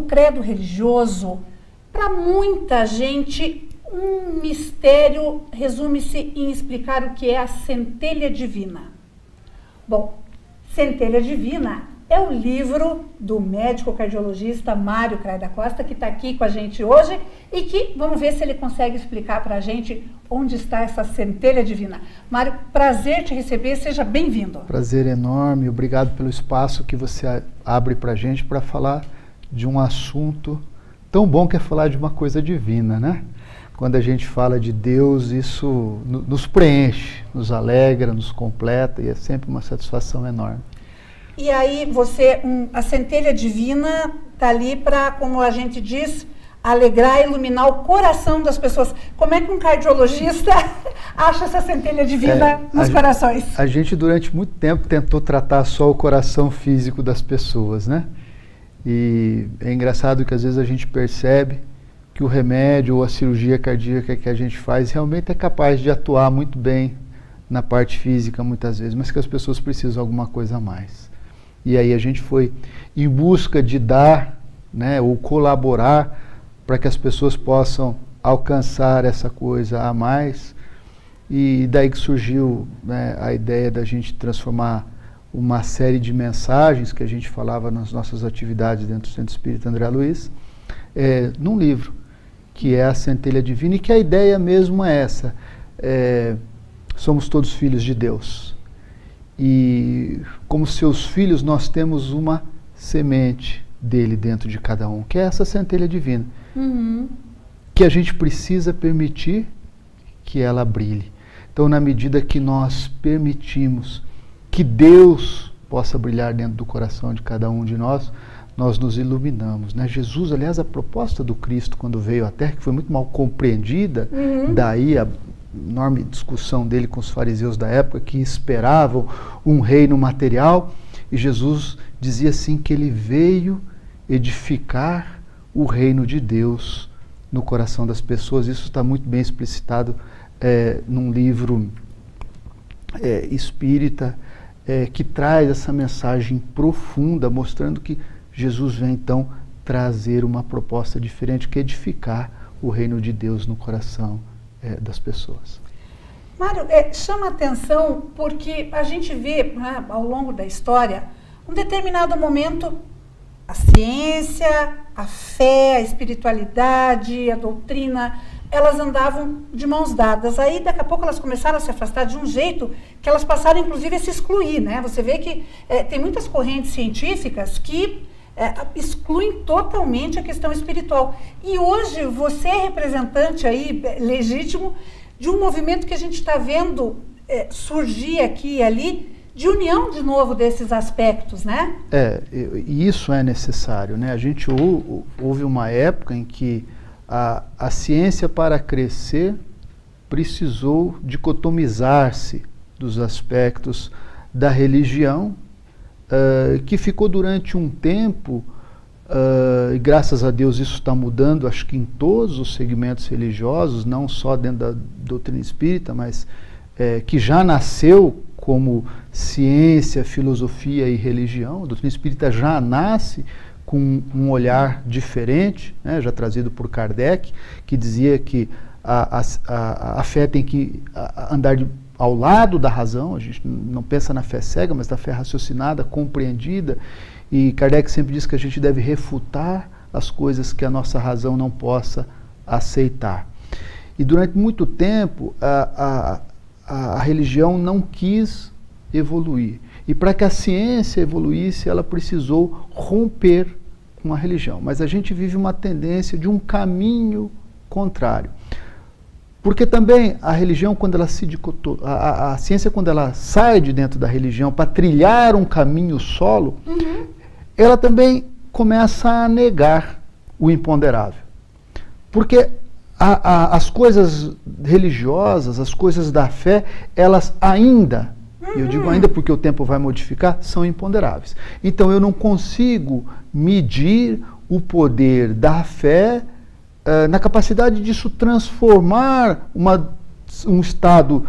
credo religioso, para muita gente, um mistério resume-se em explicar o que é a centelha divina. Bom, Centelha Divina é o livro do médico cardiologista Mário Craig da Costa, que está aqui com a gente hoje e que vamos ver se ele consegue explicar para a gente onde está essa centelha divina. Mário, prazer te receber, seja bem-vindo. Prazer enorme, obrigado pelo espaço que você abre para a gente para falar de um assunto tão bom que é falar de uma coisa divina, né? Quando a gente fala de Deus, isso nos preenche, nos alegra, nos completa e é sempre uma satisfação enorme. E aí a centelha divina está ali para, como a gente diz, alegrar e iluminar o coração das pessoas. Como é que um cardiologista acha essa centelha divina nos corações? A gente durante muito tempo tentou tratar só o coração físico das pessoas, né? E é engraçado que às vezes a gente percebe que o remédio ou a cirurgia cardíaca que a gente faz realmente é capaz de atuar muito bem na parte física muitas vezes, mas que as pessoas precisam de alguma coisa a mais. E aí a gente foi em busca de dar, né, ou colaborar para que as pessoas possam alcançar essa coisa a mais. E daí que surgiu, né, a ideia da gente transformar uma série de mensagens que a gente falava nas nossas atividades dentro do Centro Espírita André Luiz, num livro, que é a Centelha Divina, e que a ideia mesmo é essa. Somos todos filhos de Deus. E como seus filhos, nós temos uma semente dele dentro de cada um, que é essa centelha divina. Uhum. Que a gente precisa permitir que ela brilhe. Então, na medida que nós permitimos que Deus possa brilhar dentro do coração de cada um de nós, nós nos iluminamos, né? Jesus, aliás, a proposta do Cristo quando veio à Terra, que foi muito mal compreendida, daí a enorme discussão dele com os fariseus da época, que esperavam um reino material, e Jesus dizia assim que ele veio edificar o reino de Deus no coração das pessoas. Isso está muito bem explicitado num livro espírita, que traz essa mensagem profunda, mostrando que Jesus vem então trazer uma proposta diferente, que é edificar o reino de Deus no coração das pessoas. Mário, chama a atenção porque a gente vê, né, ao longo da história, um determinado momento, a ciência, a fé, a espiritualidade, a doutrina, elas andavam de mãos dadas. Aí, daqui a pouco, elas começaram a se afastar de um jeito que elas passaram, inclusive, a se excluir, né? Você vê que tem muitas correntes científicas que excluem totalmente a questão espiritual. E hoje, você é representante aí, legítimo, de um movimento que a gente está vendo surgir aqui e ali, de união, de novo, desses aspectos, né? E isso é necessário, né? A gente houve uma época em que a ciência, para crescer, precisou dicotomizar-se dos aspectos da religião, que ficou durante um tempo, e graças a Deus isso está mudando, acho que em todos os segmentos religiosos, não só dentro da doutrina espírita, mas que já nasceu como ciência, filosofia e religião. A doutrina espírita já nasce com um olhar diferente, né, já trazido por Kardec, que dizia que a fé tem que andar ao lado da razão. A gente não pensa na fé cega, mas na fé raciocinada, compreendida. E Kardec sempre diz que a gente deve refutar as coisas que a nossa razão não possa aceitar. E durante muito tempo, a religião não quis evoluir. E para que a ciência evoluísse, ela precisou romper com a religião. Mas a gente vive uma tendência de um caminho contrário. Porque também a religião, quando ela a ciência, quando ela sai de dentro da religião para trilhar um caminho solo, ela também começa a negar o imponderável. Porque as coisas religiosas, as coisas da fé, elas ainda, eu digo ainda porque o tempo vai modificar, são imponderáveis. Então eu não consigo medir o poder da fé na capacidade disso transformar um estado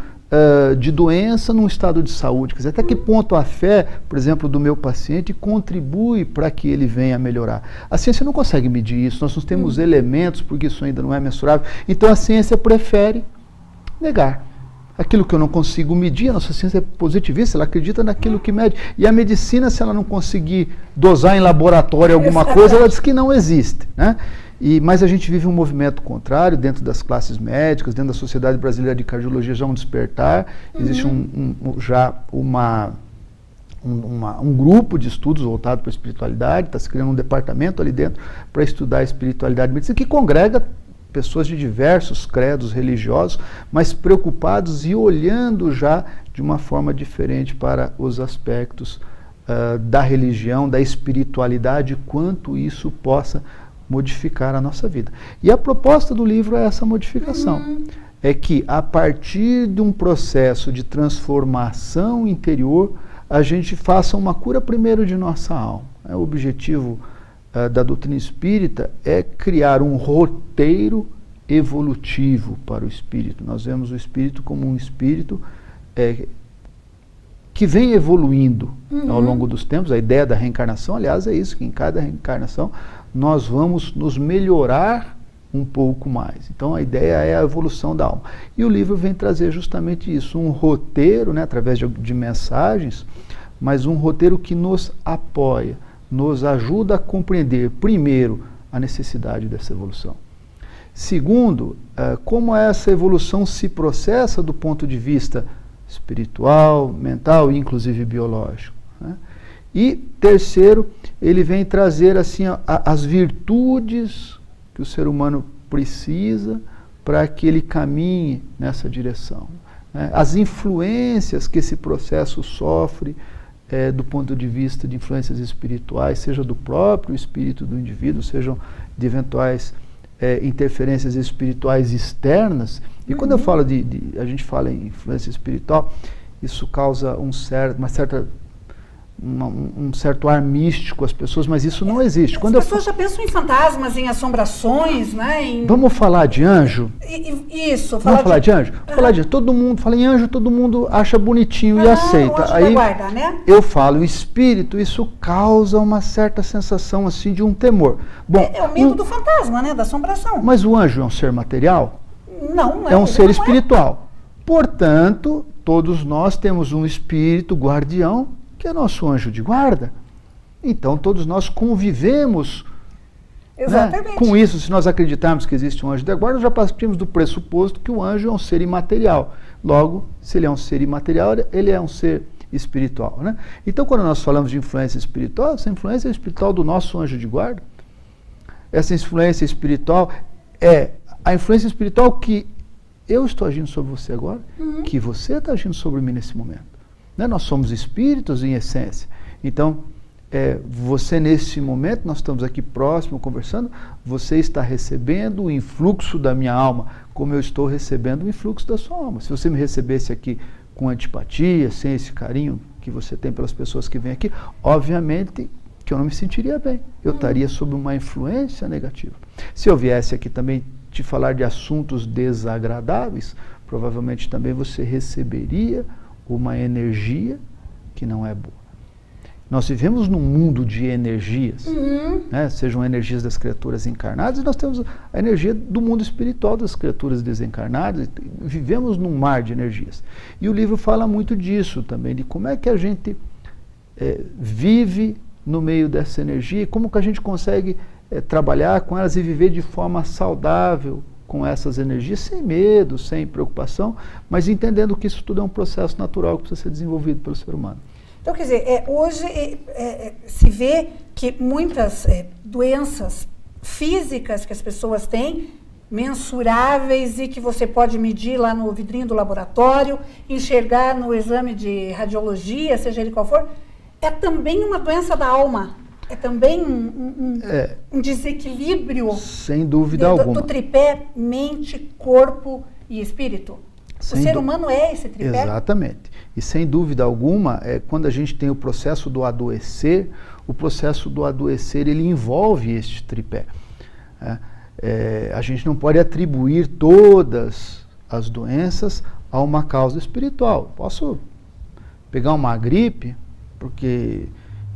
de doença num estado de saúde. Quer dizer, até que ponto a fé, por exemplo, do meu paciente contribui para que ele venha a melhorar. A ciência não consegue medir isso, nós não temos elementos, porque isso ainda não é mensurável. Então a ciência prefere negar. Aquilo que eu não consigo medir, a nossa ciência é positivista, ela acredita naquilo que mede. E a medicina, se ela não conseguir dosar em laboratório alguma coisa, ela diz que não existe, né? Mas a gente vive um movimento contrário dentro das classes médicas, dentro da Sociedade Brasileira de Cardiologia, já um despertar. Existe já um grupo de estudos voltado para a espiritualidade, está se criando um departamento ali dentro para estudar a espiritualidade e medicina, que congrega pessoas de diversos credos religiosos, mas preocupados e olhando já de uma forma diferente para os aspectos da religião, da espiritualidade, quanto isso possa modificar a nossa vida. E a proposta do livro é essa modificação. É que a partir de um processo de transformação interior, a gente faça uma cura primeiro de nossa alma. O objetivo da doutrina espírita é criar um roteiro evolutivo para o espírito. Nós vemos o espírito como um espírito que vem evoluindo ao longo dos tempos. A ideia da reencarnação, aliás, é isso, que em cada reencarnação nós vamos nos melhorar um pouco mais. Então a ideia é a evolução da alma. E o livro vem trazer justamente isso, um roteiro, né, através de mensagens, mas um roteiro que nos apoia, nos ajuda a compreender, primeiro, a necessidade dessa evolução. Segundo, como essa evolução se processa do ponto de vista espiritual, mental e inclusive biológico, né? E terceiro, ele vem trazer assim as virtudes que o ser humano precisa para que ele caminhe nessa direção, né? As influências que esse processo sofre do ponto de vista de influências espirituais, seja do próprio espírito do indivíduo, sejam de eventuais interferências espirituais externas. E quando eu falo a gente fala em influência espiritual, isso causa um certo ar místico às pessoas, mas isso não existe. As pessoas já pensam em fantasmas, em assombrações, né? Vamos falar de anjo? Isso. Vamos falar de anjo? Falar de todo mundo, fala em anjo, todo mundo acha bonitinho e aceita. O anjo Aí da guarda, né? eu falo espírito, isso causa uma certa sensação assim de um temor. Bom, é o medo do fantasma, né? Da assombração. Mas o anjo é um ser material? Não é um ser espiritual. Portanto, todos nós temos um espírito guardião, que é nosso anjo de guarda. Então, todos nós convivemos, né, com isso. Se nós acreditarmos que existe um anjo de guarda, já partimos do pressuposto que o anjo é um ser imaterial. Logo, se ele é um ser imaterial, ele é um ser espiritual, né? Então, quando nós falamos de influência espiritual, essa influência espiritual do nosso anjo de guarda, essa influência espiritual é a influência espiritual que eu estou agindo sobre você agora, que você está agindo sobre mim nesse momento. Né? Nós somos espíritos em essência. Então, você nesse momento, nós estamos aqui próximo, conversando, você está recebendo o influxo da minha alma, como eu estou recebendo o influxo da sua alma. Se você me recebesse aqui com antipatia, sem esse carinho que você tem pelas pessoas que vêm aqui, obviamente que eu não me sentiria bem. Eu estaria sob uma influência negativa. Se eu viesse aqui também te falar de assuntos desagradáveis, provavelmente também você receberia uma energia que não é boa. Nós vivemos num mundo de energias, né? Sejam energias das criaturas encarnadas, e nós temos a energia do mundo espiritual das criaturas desencarnadas, vivemos num mar de energias. E o livro fala muito disso também, de como é que a gente vive no meio dessa energia, e como que a gente consegue trabalhar com elas e viver de forma saudável com essas energias, sem medo, sem preocupação, mas entendendo que isso tudo é um processo natural que precisa ser desenvolvido pelo ser humano. Então, quer dizer, hoje se vê que muitas doenças físicas que as pessoas têm, mensuráveis e que você pode medir lá no vidrinho do laboratório, enxergar no exame de radiologia, seja ele qual for, é também uma doença da alma. É também um desequilíbrio, sem dúvida alguma, do tripé mente, corpo e espírito. O ser humano é esse tripé? Exatamente. E sem dúvida alguma, quando a gente tem o processo do adoecer, ele envolve este tripé. A gente não pode atribuir todas as doenças a uma causa espiritual. Posso pegar uma gripe, porque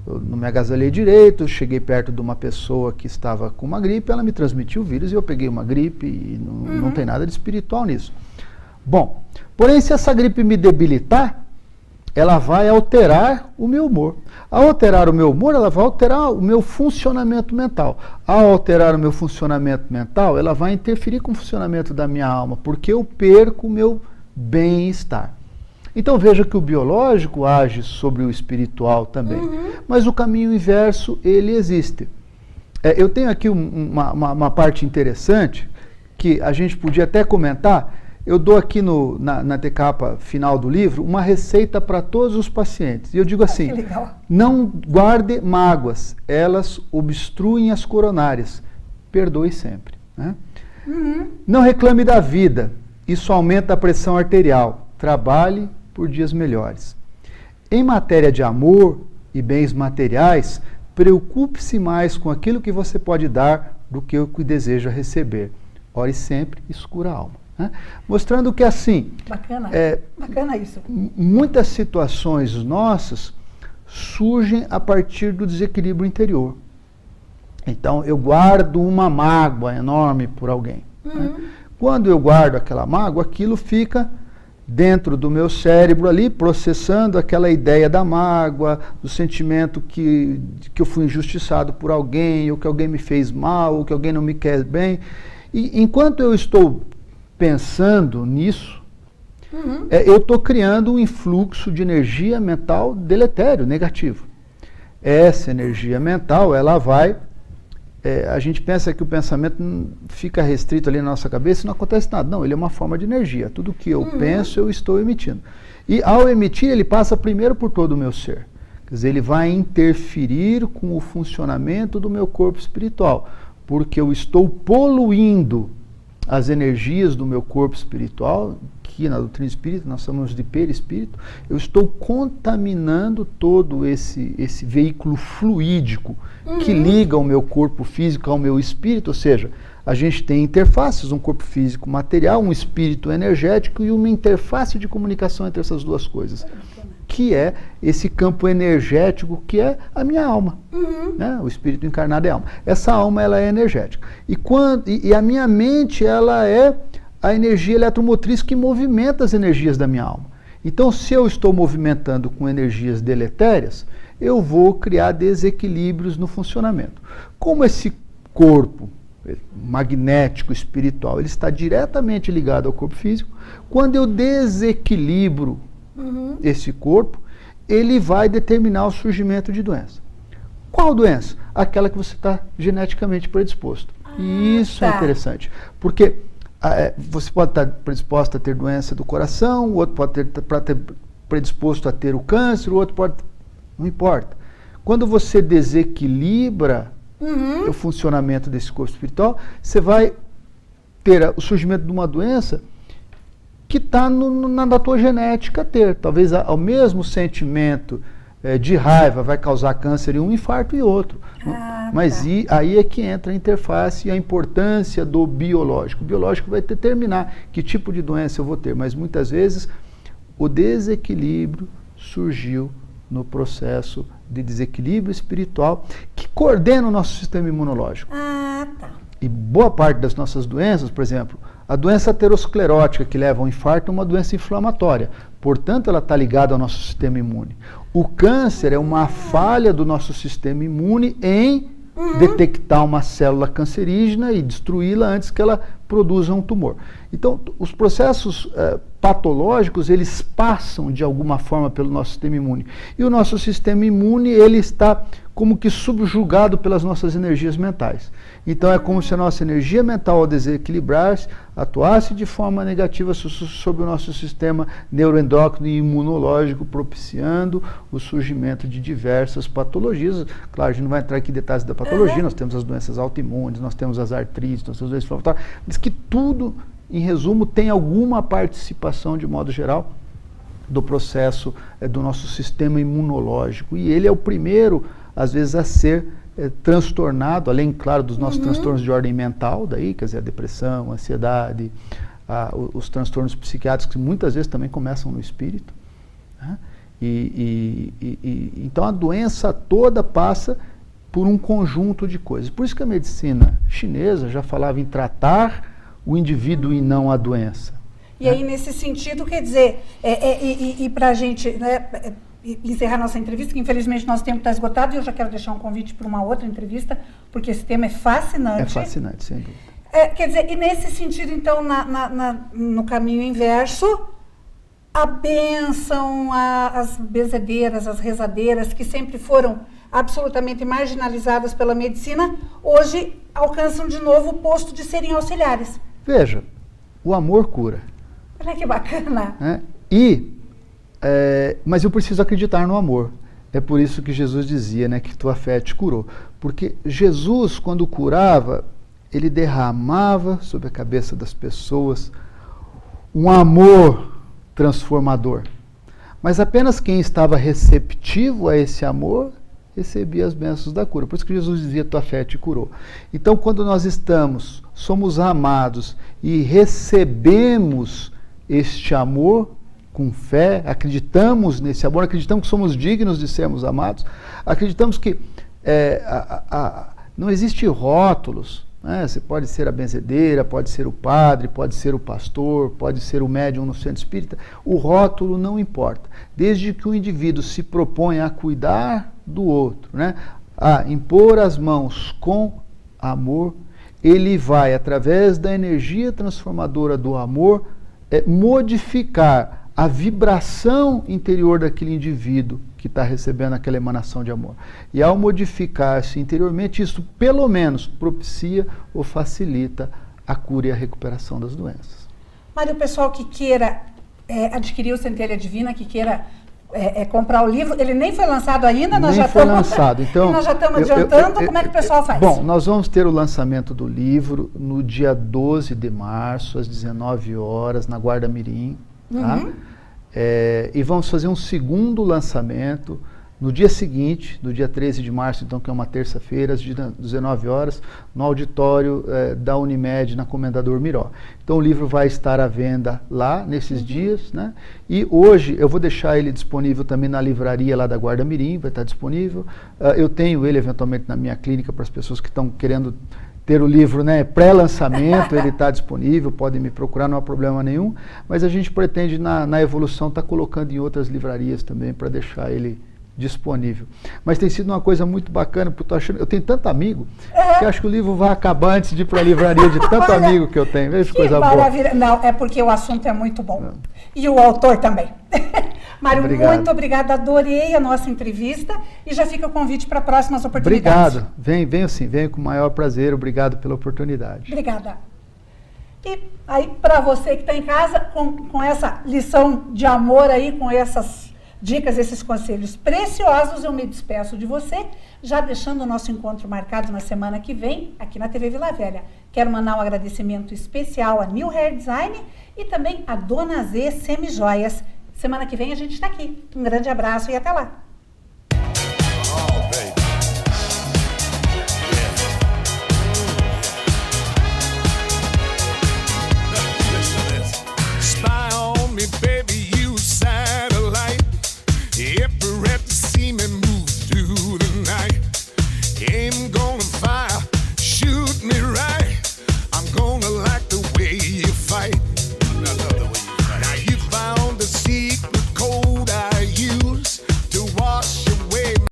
eu não me agasalhei direito, eu cheguei perto de uma pessoa que estava com uma gripe, ela me transmitiu o vírus e eu peguei uma gripe e não tem nada de espiritual nisso. Bom, porém, se essa gripe me debilitar, ela vai alterar o meu humor. Ao alterar o meu humor, ela vai alterar o meu funcionamento mental. Ao alterar o meu funcionamento mental, ela vai interferir com o funcionamento da minha alma, porque eu perco o meu bem-estar. Então veja que o biológico age sobre o espiritual também, mas o caminho inverso, ele existe. Eu tenho aqui uma parte interessante, que a gente podia até comentar. Eu dou aqui na antecapa final do livro uma receita para todos os pacientes. E eu digo assim, não guarde mágoas, elas obstruem as coronárias. Perdoe sempre. Né? Não reclame da vida, isso aumenta a pressão arterial. Trabalhe por dias melhores. Em matéria de amor e bens materiais, preocupe-se mais com aquilo que você pode dar do que o que deseja receber. Ore sempre, escura a alma. Né? Mostrando que assim, bacana isso. Muitas situações nossas surgem a partir do desequilíbrio interior. Então eu guardo uma mágoa enorme por alguém. Né? Quando eu guardo aquela mágoa, aquilo fica dentro do meu cérebro ali, processando aquela ideia da mágoa, do sentimento que eu fui injustiçado por alguém, ou que alguém me fez mal, ou que alguém não me quer bem. E enquanto eu estou pensando nisso, eu estou criando um influxo de energia mental deletério, negativo. Essa energia mental, ela vai... a gente pensa que o pensamento fica restrito ali na nossa cabeça e não acontece nada. Não, ele é uma forma de energia. Tudo que eu penso, eu estou emitindo. E ao emitir, ele passa primeiro por todo o meu ser. Quer dizer, ele vai interferir com o funcionamento do meu corpo espiritual, porque eu estou poluindo as energias do meu corpo espiritual, que na doutrina espírita nós chamamos de perispírito. Eu estou contaminando todo esse veículo fluídico que liga o meu corpo físico ao meu espírito, ou seja, a gente tem interfaces, um corpo físico material, um espírito energético e uma interface de comunicação entre essas duas coisas, que é esse campo energético que é a minha alma. Né? O espírito encarnado é a alma. Essa alma, ela é energética. E a minha mente, ela é a energia eletromotriz que movimenta as energias da minha alma. Então, se eu estou movimentando com energias deletérias, eu vou criar desequilíbrios no funcionamento. Como esse corpo magnético, espiritual, ele está diretamente ligado ao corpo físico, quando eu desequilibro esse corpo, ele vai determinar o surgimento de doença. Qual doença? Aquela que você está geneticamente predisposto. E isso é interessante, porque você pode estar predisposto a ter doença do coração, o outro pode ter predisposto a ter o câncer, o outro pode... Não importa. Quando você desequilibra o funcionamento desse corpo espiritual, você vai ter o surgimento de uma doença que está na tua genética ter. Talvez o mesmo sentimento de raiva vai causar câncer em um, infarto em outro. Mas aí é que entra a interface e a importância do biológico. O biológico vai determinar que tipo de doença eu vou ter, mas muitas vezes o desequilíbrio surgiu no processo de desequilíbrio espiritual que coordena o nosso sistema imunológico. E boa parte das nossas doenças, por exemplo, a doença aterosclerótica que leva ao infarto é uma doença inflamatória. Portanto, ela está ligada ao nosso sistema imune. O câncer é uma falha do nosso sistema imune em detectar uma célula cancerígena e destruí-la antes que ela produza um tumor. Então, os processos patológicos, eles passam de alguma forma pelo nosso sistema imune. E o nosso sistema imune, ele está como que subjugado pelas nossas energias mentais. Então, é como se a nossa energia mental, ao desequilibrar-se, atuasse de forma negativa sobre o nosso sistema neuroendócrino e imunológico, propiciando o surgimento de diversas patologias. Claro, a gente não vai entrar aqui em detalhes da patologia, nós temos as doenças autoimunes, nós temos as artrites, nós temos as doenças inflamatórias, mas que tudo, em resumo, tem alguma participação, de modo geral, do processo do nosso sistema imunológico. E ele é o primeiro, às vezes, a ser transtornado, além, claro, dos nossos transtornos de ordem mental, daí, quer dizer, a depressão, a ansiedade, os transtornos psiquiátricos, que muitas vezes também começam no espírito, né? Então a doença toda passa por um conjunto de coisas. Por isso que a medicina chinesa já falava em tratar o indivíduo e não a doença. E aí, nesse sentido, quer dizer, para a gente, né, encerrar nossa entrevista, que infelizmente nosso tempo está esgotado, e eu já quero deixar um convite para uma outra entrevista, porque esse tema é fascinante. É fascinante, sem dúvida. Quer dizer, e nesse sentido, então, no caminho inverso, a bênção, as benzedeiras, as rezadeiras, que sempre foram absolutamente marginalizadas pela medicina, hoje alcançam de novo o posto de serem auxiliares. Veja, o amor cura. Olha que bacana. Né? Mas eu preciso acreditar no amor. É por isso que Jesus dizia, né, que tua fé te curou. Porque Jesus, quando curava, ele derramava sobre a cabeça das pessoas um amor transformador. Mas apenas quem estava receptivo a esse amor recebia as bênçãos da cura. Por isso que Jesus dizia, tua fé te curou. Então, quando nós somos amados e recebemos este amor com fé, acreditamos nesse amor, acreditamos que somos dignos de sermos amados, acreditamos que não existe rótulos, né? Você pode ser a benzedeira, pode ser o padre, pode ser o pastor, pode ser o médium no centro espírita, o rótulo não importa, desde que o indivíduo se propõe a cuidar do outro, né? A impor as mãos com amor, ele vai, através da energia transformadora do amor, modificar a vibração interior daquele indivíduo que está recebendo aquela emanação de amor. E ao modificar-se interiormente, isso pelo menos propicia ou facilita a cura e a recuperação das doenças. Mário, o pessoal que queira adquirir o Centelha Divina, que queira comprar o livro, ele nem foi lançado ainda, nós já estamos adiantando, como é que o pessoal faz? Bom, nós vamos ter o lançamento do livro no dia 12 de março, às 19 horas, na Guarda Mirim, tá? E vamos fazer um segundo lançamento no dia seguinte, no dia 13 de março, então, que é uma terça-feira, às 19 horas, no auditório da Unimed, na Comendador Miró. Então o livro vai estar à venda lá, nesses dias, né? E hoje eu vou deixar ele disponível também na livraria lá da Guarda Mirim, vai estar disponível. Eu tenho ele, eventualmente, na minha clínica, para as pessoas que estão querendo ter o livro, né, pré-lançamento, ele está disponível, podem me procurar, não há problema nenhum, mas a gente pretende, na evolução, estar colocando em outras livrarias também, para deixar ele disponível. Mas tem sido uma coisa muito bacana, porque eu tenho tanto amigo, que acho que o livro vai acabar antes de ir para a livraria, de tanto amigo que eu tenho. Veja que coisa maravilha. Boa. Não, é porque o assunto é muito bom. E o autor também. Mário, muito obrigada, adorei a nossa entrevista e já fica o convite para próximas oportunidades. Obrigado, venho sim, venho com o maior prazer, obrigado pela oportunidade. Obrigada. E aí, para você que está em casa, com essa lição de amor aí, com essas dicas, esses conselhos preciosos, eu me despeço de você, já deixando o nosso encontro marcado na semana que vem, aqui na TV Vila Velha. Quero mandar um agradecimento especial a New Hair Design e também a Dona Z Semijoias. Semana que vem a gente está aqui. Um grande abraço e até lá!